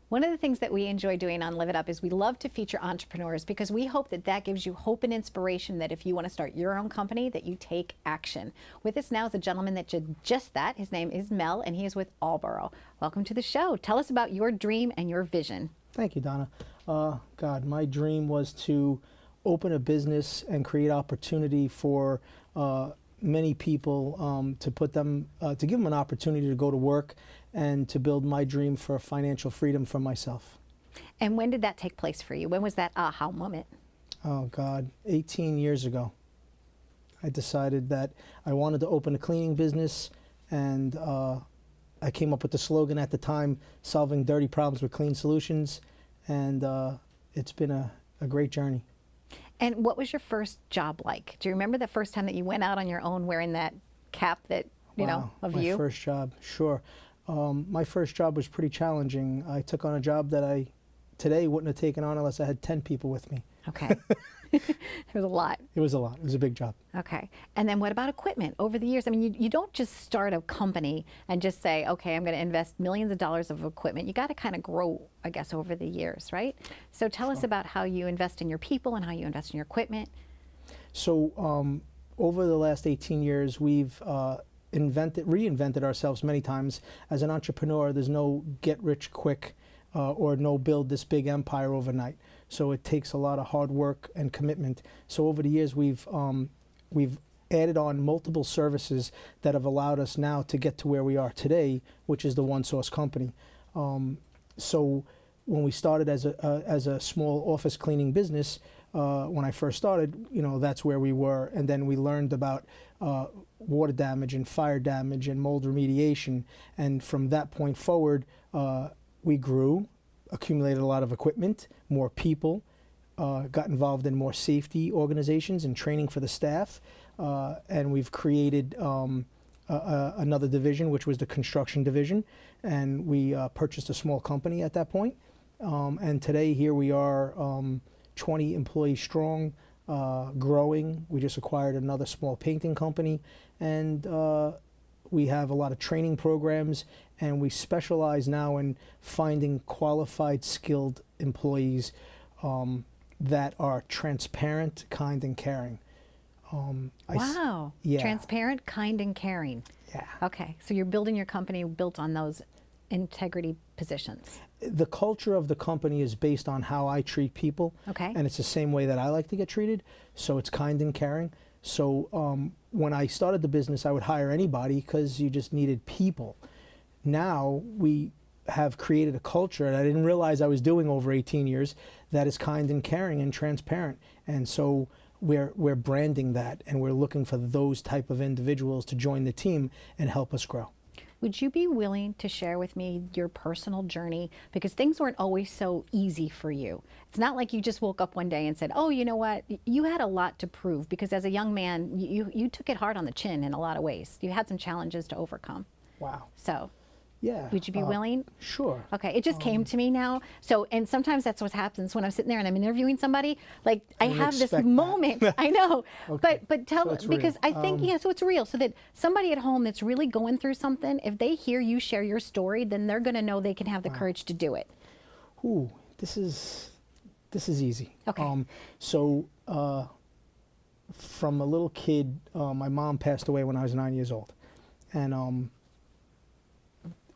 One of the things that we enjoy doing on Live It Up is we love to feature entrepreneurs because we hope that that gives you hope and inspiration that if you want to start your own company, that you take action. With us now is a gentleman that did just that. His name is Mell, and he is with Allboro. Welcome to the show. Tell us about your dream and your vision. Thank you, Donna. God, my dream was to open a business and create opportunity for many people, to put them, to give them an opportunity to go to work and to build my dream for financial freedom for myself. And when did that take place for you? When was that aha moment? Oh God, 18 years ago. I decided that I wanted to open a cleaning business, and I came up with the slogan at the time, solving dirty problems with clean solutions, and it's been a great journey. And what was your first job like? Do you remember the first time that you went out on your own wearing that cap that, you know, of you? My first job, sure. My first job was pretty challenging. I took on a job that I today wouldn't have taken on unless I had 10 people with me. Okay. It was a lot. It was a lot. It was a big job. Okay. And then what about equipment? Over the years, I mean, you don't just start a company and just say, okay, I'm going to invest millions of dollars of equipment. You got to kind of grow, I guess, over the years, right? So tell us about how you invest in your people and how you invest in your equipment. So over the last 18 years, we've reinvented ourselves many times. As an entrepreneur, there's no get rich quick or no build this big empire overnight. So it takes a lot of hard work and commitment. So over the years, we've added on multiple services that have allowed us now to get to where we are today, which is the One Source company. So when we started as a small office cleaning business, when I first started, you know, that's where we were. And then we learned about water damage and fire damage and mold remediation. And from that point forward, we grew, accumulated a lot of equipment, more people, got involved in more safety organizations and training for the staff. And we've created another division, which was the construction division. And we purchased a small company at that point. And today, here we are, 20 employees strong, growing. We just acquired another small painting company, and we have a lot of training programs, and we specialize now in finding qualified, skilled employees that are transparent, kind, and caring. Wow. Yeah. Transparent, kind, and caring. Yeah. Okay. So you're building your company built on those integrity positions. The culture of the company is based on how I treat people. Okay. And it's the same way that I like to get treated. So it's kind and caring. So when I started the business, I would hire anybody because you just needed people. Now we have created a culture that I didn't realize I was doing over 18 years that is kind and caring and transparent. And so we're branding that, and we're looking for those type of individuals to join the team and help us grow. Would you be willing to share with me your personal journey? Because things weren't always so easy for you. It's not like you just woke up one day and said, oh, you know what? You had a lot to prove, because as a young man, you took it hard on the chin in a lot of ways. You had some challenges to overcome. Wow. So. Yeah. Would you be willing? Sure. Okay, it just came to me now. So, and sometimes that's what happens when I'm sitting there and I'm interviewing somebody. Like, I have this moment. I know. Okay. But tell, So it's because real. I think, yeah, so it's real. So that somebody at home that's really going through something, if they hear you share your story, then they're going to know they can have the courage to do it. Ooh, this is easy. Okay. From a little kid, my mom passed away when I was 9 years old. And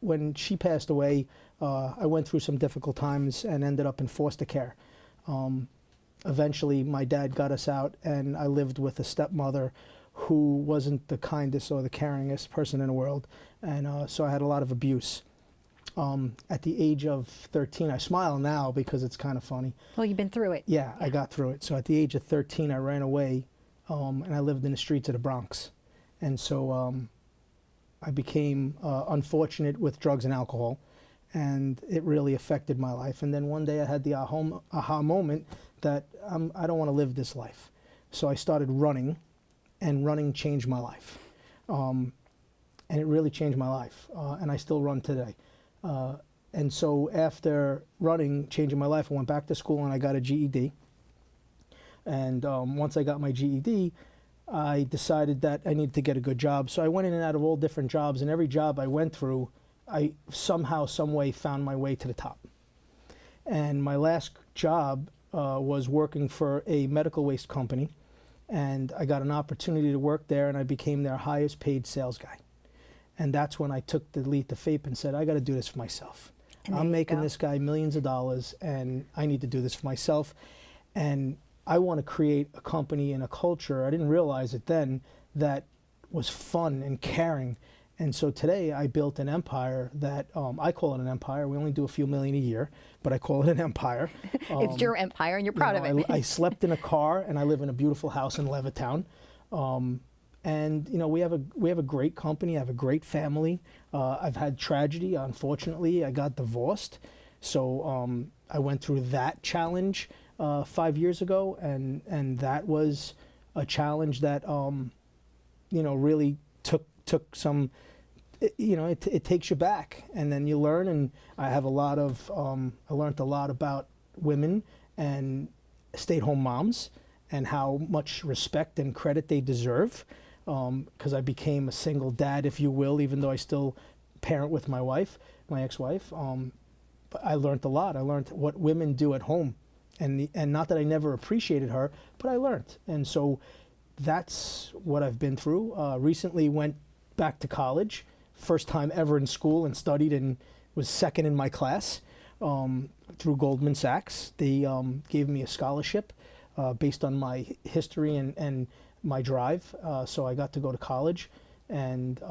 when she passed away, I went through some difficult times and ended up in foster care. Eventually, my dad got us out, and I lived with a stepmother who wasn't the kindest or the caringest person in the world. And so I had a lot of abuse. At the age of 13, I smile now because it's kind of funny. Well, you've been through it. Yeah, I got through it. So at the age of 13, I ran away, and I lived in the streets of the Bronx. And so I became unfortunate with drugs and alcohol, and it really affected my life. And then one day I had the aha moment that I don't want to live this life. So I started running, and running changed my life. And it really changed my life, and I still run today. And so after running, changing my life, I went back to school and I got a GED. And once I got my GED, I decided that I needed to get a good job. So I went in and out of all different jobs, and every job I went through, I somehow, some way found my way to the top. And my last job was working for a medical waste company, and I got an opportunity to work there, and I became their highest paid sales guy. And that's when I took the leap of faith and said, I got to do this for myself. I'm making this guy millions of dollars, and I need to do this for myself. And I want to create a company and a culture, I didn't realize it then, that was fun and caring. And so today I built an empire that I call it an empire. We only do a few million a year, but I call it an empire. It's your empire, and you're proud of it. I slept in a car, and I live in a beautiful house in Levittown. And we have a great company. I have a great family. I've had tragedy. Unfortunately, I got divorced, so I went through that challenge 5 years ago, and that was a challenge that really took some. It takes you back, and then you learn. And I have I learned a lot about women and stay-at-home moms and how much respect and credit they deserve, because I became a single dad, if you will, even though I still parent with my wife, my ex-wife. But I learned a lot. I learned what women do at home, and not that I never appreciated her, but I learned. And so that's what I've been through. Recently went back to college. First time ever in school, and studied and was second in my class through Goldman Sachs. They gave me a scholarship based on my history and my drive. So I got to go to college and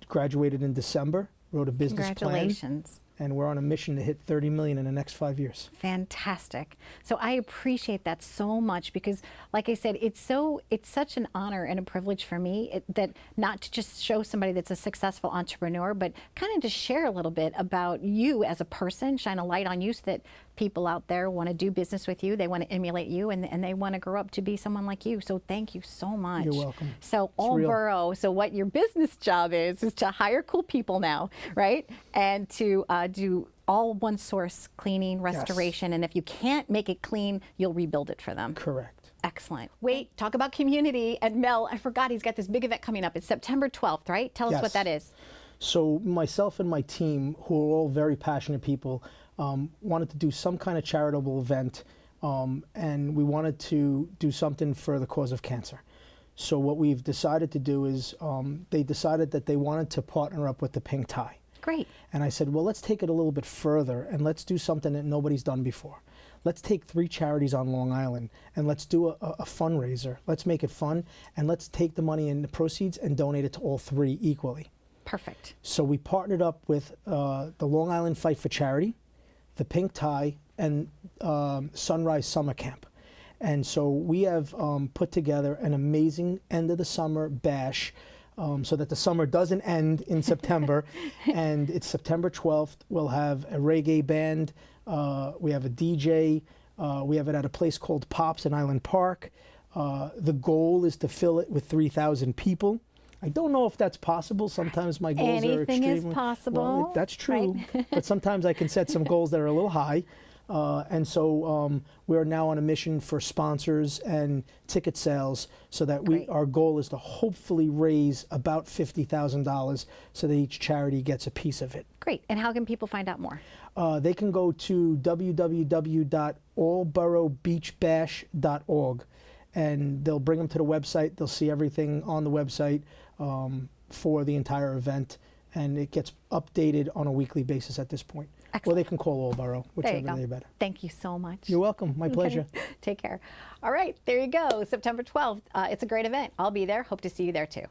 graduated in December, wrote a business plan. Congratulations. And we're on a mission to hit 30 million in the next 5 years. Fantastic. So I appreciate that so much, because like I said, it's such an honor and a privilege for me that not to just show somebody that's a successful entrepreneur, but kind of to share a little bit about you as a person, shine a light on you so that people out there want to do business with you, they want to emulate you, and they want to grow up to be someone like you. So thank you so much. You're welcome. So Allboro, so what your business job is to hire cool people now, right? And to do all one source cleaning, restoration, Yes. and if you can't make it clean, you'll rebuild it for them. Correct. Excellent. Wait, talk about community. And Mel, I forgot, he's got this big event coming up. It's September 12th, right? Tell us what that is. So myself and my team, who are all very passionate people, wanted to do some kind of charitable event, and we wanted to do something for the cause of cancer. So what we've decided to do is they decided that they wanted to partner up with the Pink Tie. Great. And I said, well, let's take it a little bit further, and let's do something that nobody's done before. Let's take 3 charities on Long Island, and let's do a fundraiser. Let's make it fun, and let's take the money and the proceeds and donate it to all 3 equally. Perfect. So we partnered up with the Long Island Fight for Charity, the Pink Tie, and Sunrise Summer Camp. And so we have put together an amazing end of the summer bash, so that the summer doesn't end in September. And it's September 12th. We'll have a reggae band. We have a DJ. We have it at a place called Pops in Island Park. The goal is to fill it with 3,000 people. I don't know if that's possible. Sometimes my goals are extremely... Anything is possible. Well, that's true. Right? But sometimes I can set some goals that are a little high. And so we're now on a mission for sponsors and ticket sales, so that our goal is to hopefully raise about $50,000 so that each charity gets a piece of it. Great. And how can people find out more? They can go to www.allborobeachbash.org, and they'll bring them to the website. They'll see everything on the website for the entire event, and it gets updated on a weekly basis at this point. Excellent. Or they can call Allboro, whichever they're better. Thank you so much. You're welcome. My pleasure. Take care. All right, there you go. September 12th. It's a great event. I'll be there. Hope to see you there too.